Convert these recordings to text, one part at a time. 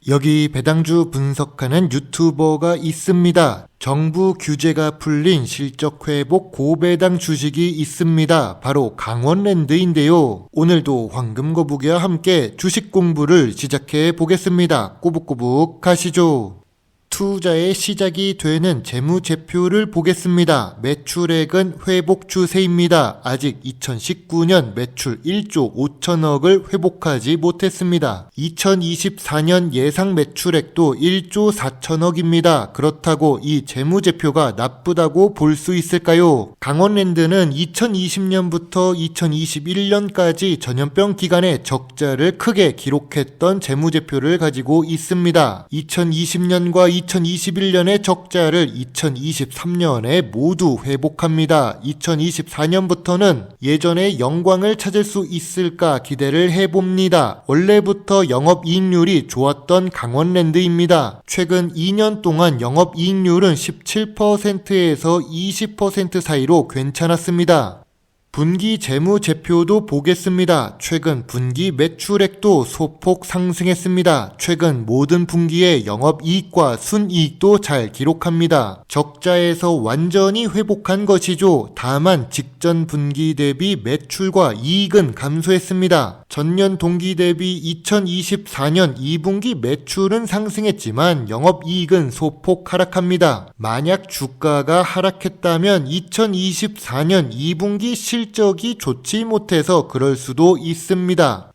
여기 배당주 분석하는 유튜버가 있습니다. 정부 규제가 풀린 실적 회복 고배당 주식이 있습니다. 바로 강원랜드인데요. 오늘도 황금거북이와 함께 주식 공부를 시작해 보겠습니다. 꼬북꼬북 가시죠. 투자의 시작이 되는 재무제표를 보겠습니다. 매출액은 회복 추세입니다. 아직 2019년 매출 1조 5천억을 회복하지 못했습니다. 2024년 예상 매출액도 1조 4천억입니다. 그렇다고 이 재무제표가 나쁘다고 볼 수 있을까요? 강원랜드는 2020년부터 2021년까지 전염병 기간에 적자를 크게 기록했던 재무제표를 가지고 있습니다. 2020년과 2021년의 적자를 2023년에 모두 회복합니다. 2024년부터는 예전의 영광을 찾을 수 있을까 기대를 해봅니다. 원래부터 영업이익률이 좋았던 강원랜드입니다. 최근 2년 동안 영업이익률은 17%에서 20% 사이로 괜찮았습니다. 분기 재무제표도 보겠습니다. 최근 분기 매출액도 소폭 상승했습니다. 최근 모든 분기의 영업이익과 순이익도 잘 기록합니다. 적자에서 완전히 회복한 것이죠. 다만 직전 분기 대비 매출과 이익은 감소했습니다. 전년 동기 대비 2024년 2분기 매출은 상승했지만 영업이익은 소폭 하락합니다. 만약 주가가 하락했다면 2024년 2분기 실적이 좋지 못해서 그럴 수도 있습니다.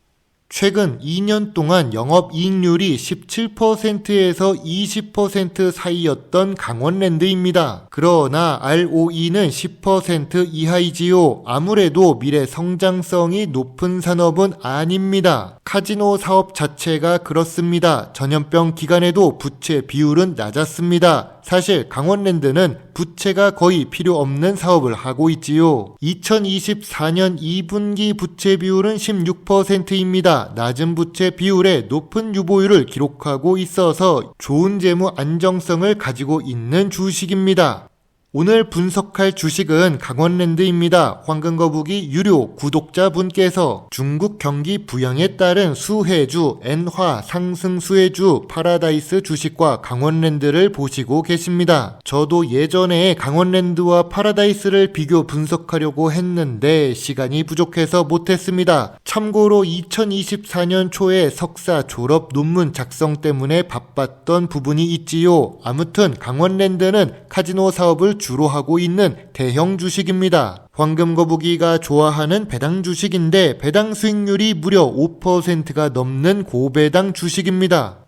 최근 2년 동안 영업이익률이 17%에서 20% 사이였던 강원랜드입니다. 그러나 ROE는 10% 이하이지요. 아무래도 미래 성장성이 높은 산업은 아닙니다. 카지노 사업 자체가 그렇습니다. 전염병 기간에도 부채 비율은 낮았습니다. 사실 강원랜드는 부채가 거의 필요 없는 사업을 하고 있지요. 2024년 2분기 부채 비율은 16%입니다. 낮은 부채 비율에 높은 유보율을 기록하고 있어서 좋은 재무 안정성을 가지고 있는 주식입니다. 오늘 분석할 주식은 강원랜드입니다. 황금거북이 유료 구독자분께서 중국 경기 부양에 따른 수혜주, 엔화, 상승 수혜주, 파라다이스 주식과 강원랜드를 보시고 계십니다. 저도 예전에 강원랜드와 파라다이스를 비교 분석하려고 했는데 시간이 부족해서 못했습니다. 참고로 2024년 초에 석사 졸업 논문 작성 때문에 바빴던 부분이 있지요. 아무튼 강원랜드는 카지노 사업을 주로 하고 있는 대형 주식입니다. 황금거북이가 좋아하는 배당 주식인데 배당 수익률이 무려 5%가 넘는 고배당 주식입니다.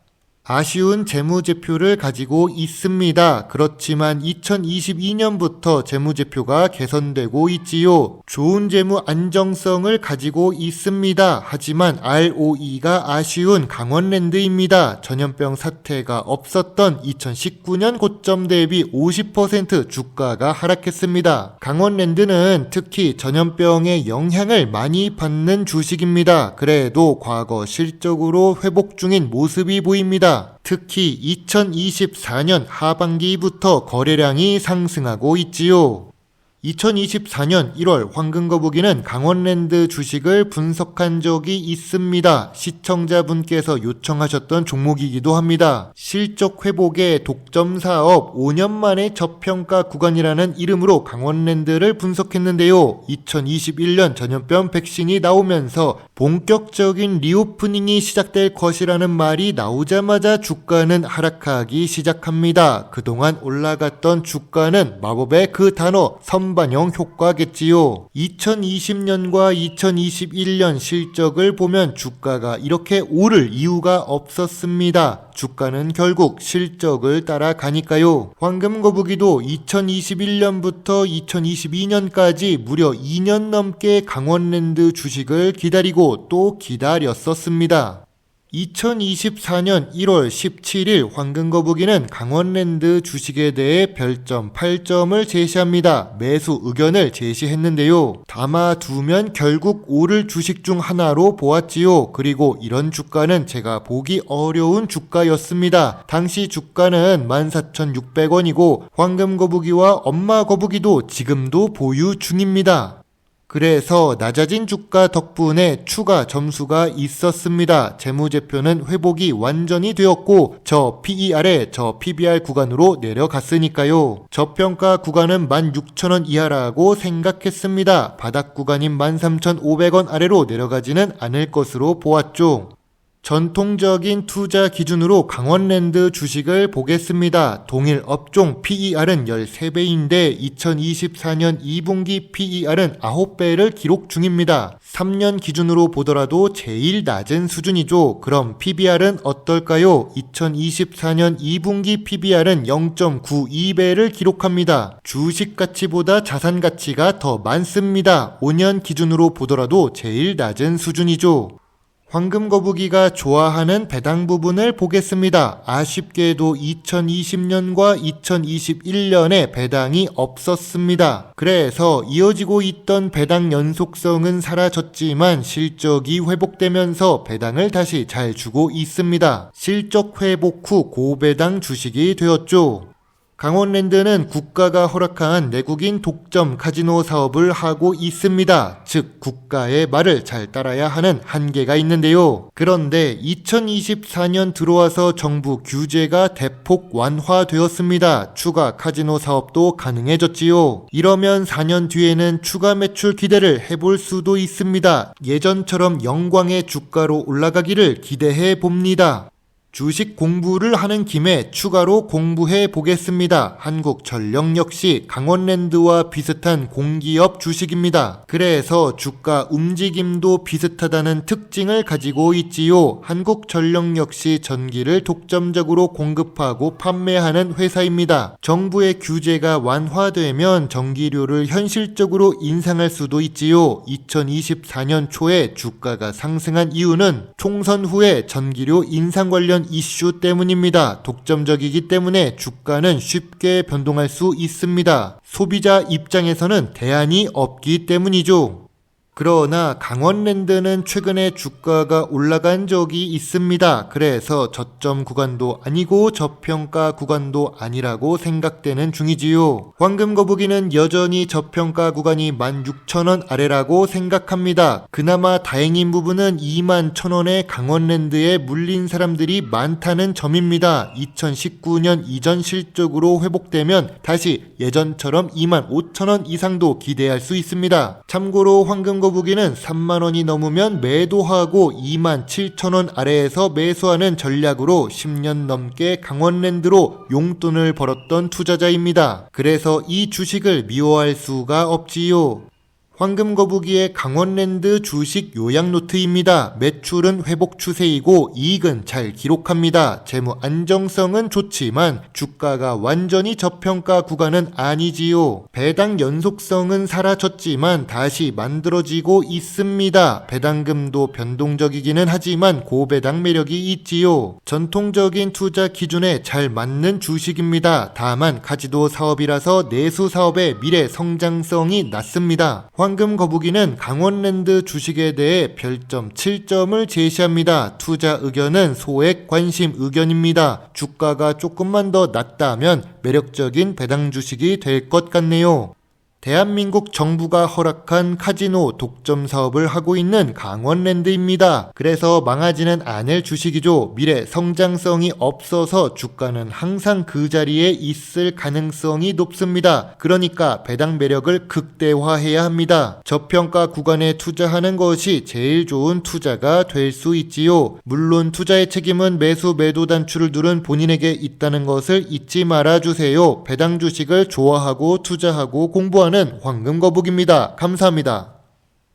아쉬운 재무제표를 가지고 있습니다. 그렇지만 2022년부터 재무제표가 개선되고 있지요. 좋은 재무 안정성을 가지고 있습니다. 하지만 ROE가 아쉬운 강원랜드입니다. 전염병 사태가 없었던 2019년 고점 대비 50% 주가가 하락했습니다. 강원랜드는 특히 전염병의 영향을 많이 받는 주식입니다. 그래도 과거 실적으로 회복 중인 모습이 보입니다. 특히 2024년 하반기부터 거래량이 상승하고 있지요. 2024년 1월 황금거북이는 강원랜드 주식을 분석한 적이 있습니다. 시청자분께서 요청하셨던 종목이기도 합니다. 실적 회복의 독점 사업 5년 만에 저평가 구간이라는 이름으로 강원랜드를 분석했는데요. 2021년 전염병 백신이 나오면서 본격적인 리오프닝이 시작될 것이라는 말이 나오자마자 주가는 하락하기 시작합니다. 그동안 올라갔던 주가는 마법의 그 단어 선반영 효과겠지요. 2020년과 2021년 실적을 보면 주가가 이렇게 오를 이유가 없었습니다. 주가는 결국 실적을 따라가니까요. 황금거북이도 2021년부터 2022년까지 무려 2년 넘게 강원랜드 주식을 기다리고 또 기다렸었습니다. 2024년 1월 17일 황금거북이는 강원랜드 주식에 대해 별점 8점을 제시합니다. 매수 의견을 제시했는데요. 담아두면 결국 오를 주식 중 하나로 보았지요. 그리고 이런 주가는 제가 보기 어려운 주가였습니다. 당시 주가는 14,600원이고 황금거북이와 엄마거북이도 지금도 보유 중입니다. 그래서 낮아진 주가 덕분에 추가 점수가 있었습니다. 재무제표는 회복이 완전히 되었고 저 PER에 저 PBR 구간으로 내려갔으니까요. 저평가 구간은 16,000원 이하라고 생각했습니다. 바닥 구간인 13,500원 아래로 내려가지는 않을 것으로 보았죠. 전통적인 투자 기준으로 강원랜드 주식을 보겠습니다. 동일 업종 PER은 13배인데 2024년 2분기 PER은 9배를 기록 중입니다. 3년 기준으로 보더라도 제일 낮은 수준이죠. 그럼 PBR은 어떨까요? 2024년 2분기 PBR은 0.92배를 기록합니다. 주식 가치보다 자산 가치가 더 많습니다. 5년 기준으로 보더라도 제일 낮은 수준이죠. 황금 거북이가 좋아하는 배당 부분을 보겠습니다. 아쉽게도 2020년과 2021년에 배당이 없었습니다. 그래서 이어지고 있던 배당 연속성은 사라졌지만 실적이 회복되면서 배당을 다시 잘 주고 있습니다. 실적 회복 후 고배당 주식이 되었죠. 강원랜드는 국가가 허락한 내국인 독점 카지노 사업을 하고 있습니다. 즉 국가의 말을 잘 따라야 하는 한계가 있는데요. 그런데 2024년 들어와서 정부 규제가 대폭 완화되었습니다. 추가 카지노 사업도 가능해졌지요. 이러면 4년 뒤에는 추가 매출 기대를 해볼 수도 있습니다. 예전처럼 영광의 주가로 올라가기를 기대해 봅니다. 주식 공부를 하는 김에 추가로 공부해 보겠습니다. 한국전력 역시 강원랜드와 비슷한 공기업 주식입니다. 그래서 주가 움직임도 비슷하다는 특징을 가지고 있지요. 한국전력 역시 전기를 독점적으로 공급하고 판매하는 회사입니다. 정부의 규제가 완화되면 전기료를 현실적으로 인상할 수도 있지요. 2024년 초에 주가가 상승한 이유는 총선 후에 전기료 인상 관련 이슈 때문입니다. 독점적이기 때문에 주가는 쉽게 변동할 수 있습니다. 소비자 입장에서는 대안이 없기 때문이죠. 그러나 강원랜드는 최근에 주가가 올라간 적이 있습니다. 그래서 저점 구간도 아니고 저평가 구간도 아니라고 생각되는 중이지요. 황금거북이는 여전히 저평가 구간이 16,000원 아래라고 생각합니다. 그나마 다행인 부분은 21,000원에 강원랜드에 물린 사람들이 많다는 점입니다. 2019년 이전 실적으로 회복되면 다시 예전처럼 25,000원 이상도 기대할 수 있습니다. 참고로 황금거북이는 3만원이 넘으면 매도하고 27,000원 아래에서 매수하는 전략으로 10년 넘게 강원랜드로 용돈을 벌었던 투자자입니다. 그래서 이 주식을 미워할 수가 없지요. 황금거북이의 강원랜드 주식 요약 노트입니다. 매출은 회복 추세이고 이익은 잘 기록합니다. 재무 안정성은 좋지만 주가가 완전히 저평가 구간은 아니지요. 배당 연속성은 사라졌지만 다시 만들어지고 있습니다. 배당금도 변동적이기는 하지만 고배당 매력이 있지요. 전통적인 투자 기준에 잘 맞는 주식입니다. 다만 카지노 사업이라서 내수 사업의 미래 성장성이 낮습니다. 황금거북이는 강원랜드 주식에 대해 별점 7점을 제시합니다. 투자 의견은 소액 관심 의견입니다. 주가가 조금만 더 낮다면 매력적인 배당 주식이 될 것 같네요. 대한민국 정부가 허락한 카지노 독점 사업을 하고 있는 강원랜드입니다. 그래서 망하지는 않을 주식이죠. 미래 성장성이 없어서 주가는 항상 그 자리에 있을 가능성이 높습니다. 그러니까 배당 매력을 극대화해야 합니다. 저평가 구간에 투자하는 것이 제일 좋은 투자가 될 수 있지요. 물론 투자의 책임은 매수 매도 단추를 누른 본인에게 있다는 것을 잊지 말아주세요. 배당 주식을 좋아하고 투자하고 공부하는 황금거북입니다. 감사합니다.